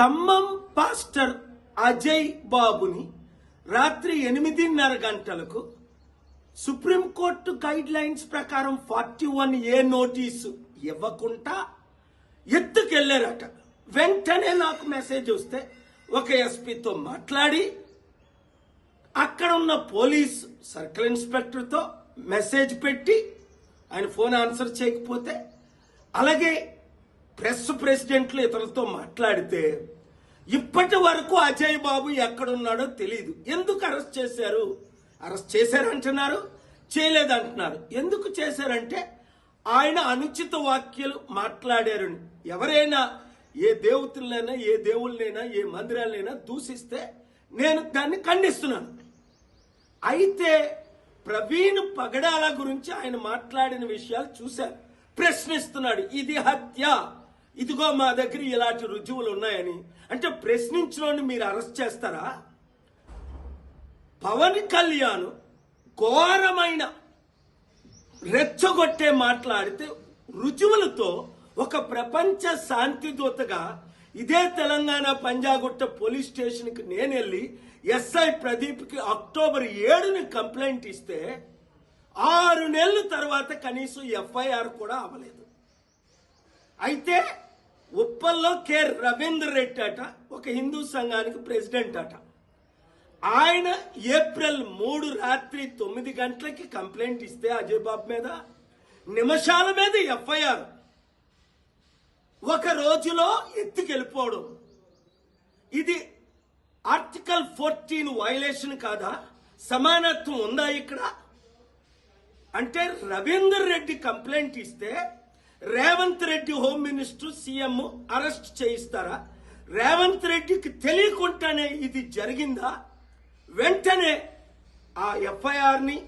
Khammam pastor Ajay బాబుని రాత్రి 8:30 గంటలకు సుప్రీంకోర్టు గైడ్ లైన్స్ ప్రకారం 41A నోటీసు ఇవ్వకుండా ఎత్తుకెళ్లారట. వెంటనే నాకు మెసేజ్ వస్తే ఒక ఎస్పీతో మాట్లాడి అక్కడ ఉన్న పోలీస్ సర్కిల్ ఇన్స్పెక్టర్తో మెసేజ్ పెట్టి ఆయన ఫోన్ ఆన్సర్ చేయకపోతే, అలాగే ప్రెసిడెంట్లు ఇతరులతో మాట్లాడితే ఇప్పటి వరకు అజయ్ బాబు ఎక్కడున్నాడో తెలియదు. ఎందుకు అరెస్ట్ చేశారు? అరెస్ట్ చేశారంటున్నారు, చేయలేదంటున్నారు. ఎందుకు చేశారంటే ఆయన అనుచిత వాక్యాలు మాట్లాడారని. ఎవరైనా ఏ దేవతలైనా ఏ దేవుళ్ళైనా ఏ మందిరాలైనా దూషిస్తే నేను దాన్ని ఖండిస్తున్నాను. అయితే ప్రవీణ్ పగడాల గురించి ఆయన మాట్లాడిన విషయాలు చూశారు. ప్రశ్నిస్తున్నాడు, ఇది హత్య, ఇదిగో మా దగ్గర ఇలాంటి రుజువులు ఉన్నాయని. అంటే ప్రశ్నించిన మీరు అరెస్ట్ చేస్తారా? పవన్ కళ్యాణ్ ఘోరమైన రెచ్చగొట్టే మాట్లాడితే రుజువులతో ఒక ప్రపంచ శాంతి దూతగా ఇదే తెలంగాణ పంజాగుట్ట పోలీస్ స్టేషన్కి నేను వెళ్ళి ఎస్ఐ ప్రదీప్కి అక్టోబర్ 7ని కంప్లైంట్ ఇస్తే 6 నెలల తర్వాత కనీసం ఎఫ్ఐఆర్ కూడా అవ్వలేదు. అయితే ఉప్పల్లో కె రవీందర్ రెడ్డి అట, ఒక హిందూ సంఘానికి ప్రెసిడెంట్ అట. ఆయన ఏప్రిల్ 3 రాత్రి 9 గంటలకి కంప్లైంట్ ఇస్తే అజయ్ బాబు మీద నిమిషాల మీద ఎఫ్ఐఆర్, ఒక రోజులో ఎత్తుకెళ్ళిపోవడం. ఇది ఆర్టికల్ 14 వైలేషన్ కాదా? సమానత్వం ఉందా ఇక్కడ? అంటే రవీందర్ రెడ్డి కంప్లైంట్ ఇస్తే Revanth Reddy home minister CM arrest చేయిస్తారా? రేవంత్ రెడ్డికి తెలియకుండానే ఇది జరిగిందా? వెంటనే ఆ ఎఫ్ఐఆర్ ని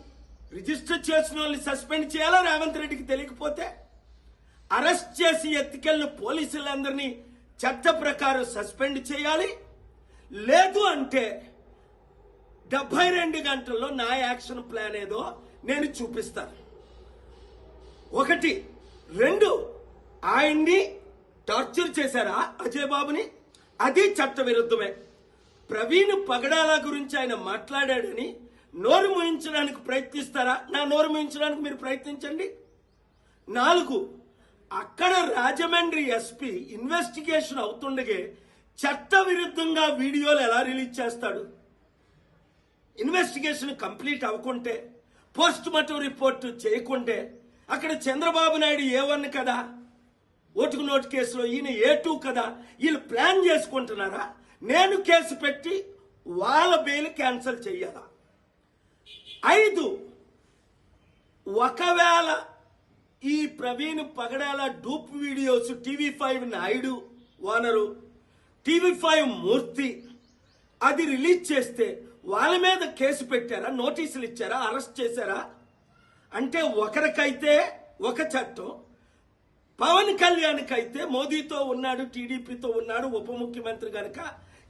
రిజిస్టర్ చేసిన వాళ్ళని సస్పెండ్ చేయాలా? రేవంత్ రెడ్డికి తెలియకపోతే అరెస్ట్ చేసి ఎత్తుకెళ్లిన పోలీసులందరినీ చట్ట ప్రకారం సస్పెండ్ చేయాలి. లేదు అంటే 72 గంటల్లో నా యాక్షన్ ప్లాన్ ఏదో నేను చూపిస్తాను. 1, 2 ఆయన్ని టార్చర్ చేశారా అజయ్ బాబుని? అది చట్ట విరుద్ధమే. ప్రవీణ్ పగడాల గురించి ఆయన మాట్లాడాడని నోరు మూయించడానికి ప్రయత్నిస్తారా? నా నోరు మూయించడానికి మీరు ప్రయత్నించండి. 4, అక్కడ రాజమండ్రి ఎస్పీ ఇన్వెస్టిగేషన్ అవుతుండగే చట్ట విరుద్ధంగా వీడియోలు ఎలా రిలీజ్ చేస్తాడు? ఇన్వెస్టిగేషన్ కంప్లీట్ అవ్వకుంటే, పోస్ట్ మార్టం రిపోర్ట్ చేయకుంటే, అక్కడ చంద్రబాబు నాయుడు A1 కదా, ఓటుకు నోటు కేసులో ఈయన A2 కదా, వీళ్ళు ప్లాన్ చేసుకుంటున్నారా? నేను కేసు పెట్టి వాళ్ళ బెయిల్ క్యాన్సిల్ చెయ్యాలా? 5, ఒకవేళ ఈ Praveen Pagadala dupe videos TV5 Naidu owner, TV5 Murthy అది రిలీజ్ చేస్తే వాళ్ళ మీద కేసు పెట్టారా? నోటీసులు ఇచ్చారా? అరెస్ట్ చేశారా? అంటే ఒకరికైతే ఒక చట్టం, పవన్ కళ్యాణ్కి అయితే మోదీతో ఉన్నాడు, టీడీపీతో ఉన్నాడు, ఉప ముఖ్యమంత్రి గనక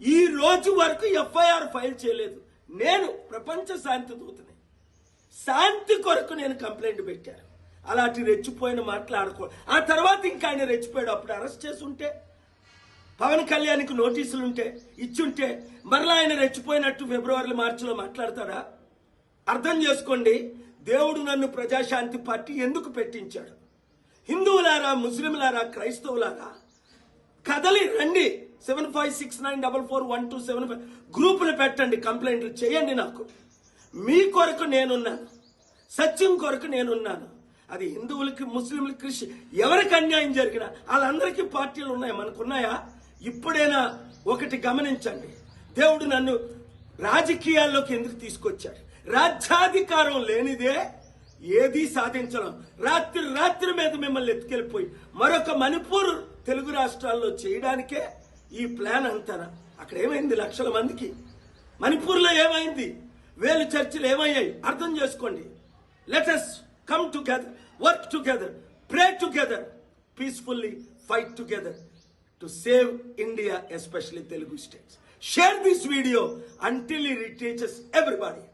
ఈ రోజు వరకు ఎఫ్ఐఆర్ ఫైల్ చేయలేదు. నేను ప్రపంచ శాంతి దూతని, శాంతి కొరకు నేను కంప్లైంట్ పెట్టాను. అలాంటి రెచ్చిపోయిన మాట్లాడుకో. ఆ తర్వాత ఇంకా ఆయన రెచ్చిపోయాడు. అప్పుడు అరెస్ట్ చేసి ఉంటే, పవన్ కళ్యాణ్కి నోటీసులు ఉంటే ఇచ్చుంటే మరలా ఆయన రెచ్చిపోయినట్టు ఫిబ్రవరి మార్చిలో మాట్లాడతాడా? అర్థం చేసుకోండి. దేవుడు నన్ను ప్రజాశాంతి పార్టీ ఎందుకు పెట్టించాడు? హిందువులారా, ముస్లింలారా, క్రైస్తవులారా కదలి రండి. 7569441275 గ్రూపులు పెట్టండి, కంప్లైంట్లు చేయండి. నాకు మీ కొరకు నేనున్నాను, సత్యం కొరకు నేనున్నాను. అది హిందువులకి, ముస్లింలకి, క్రిస్టియన్ ఎవరికి అన్యాయం జరిగినా వాళ్ళందరికీ పార్టీలు ఉన్నాయి, మనకున్నాయా? ఇప్పుడైనా ఒకటి గమనించండి, దేవుడు నన్ను రాజకీయాల్లోకి ఎందుకు తీసుకొచ్చాడు? రాజ్యాధికారం లేనిదే ఏదీ సాధించడం. రాత్రి మీద మిమ్మల్ని ఎత్తుకెళ్ళిపోయి మరొక మణిపూర్ తెలుగు రాష్ట్రాల్లో చేయడానికే ఈ ప్లాన్ అంటారా? అక్కడ ఏమైంది? లక్షల మందికి. మణిపూర్లో ఏమైంది? 1000 చర్చిలు ఏమయ్యాయి? అర్థం చేసుకోండి. Let us come together, work together, pray together, peacefully fight together to save India, especially Telugu states. Share this video until it reaches everybody.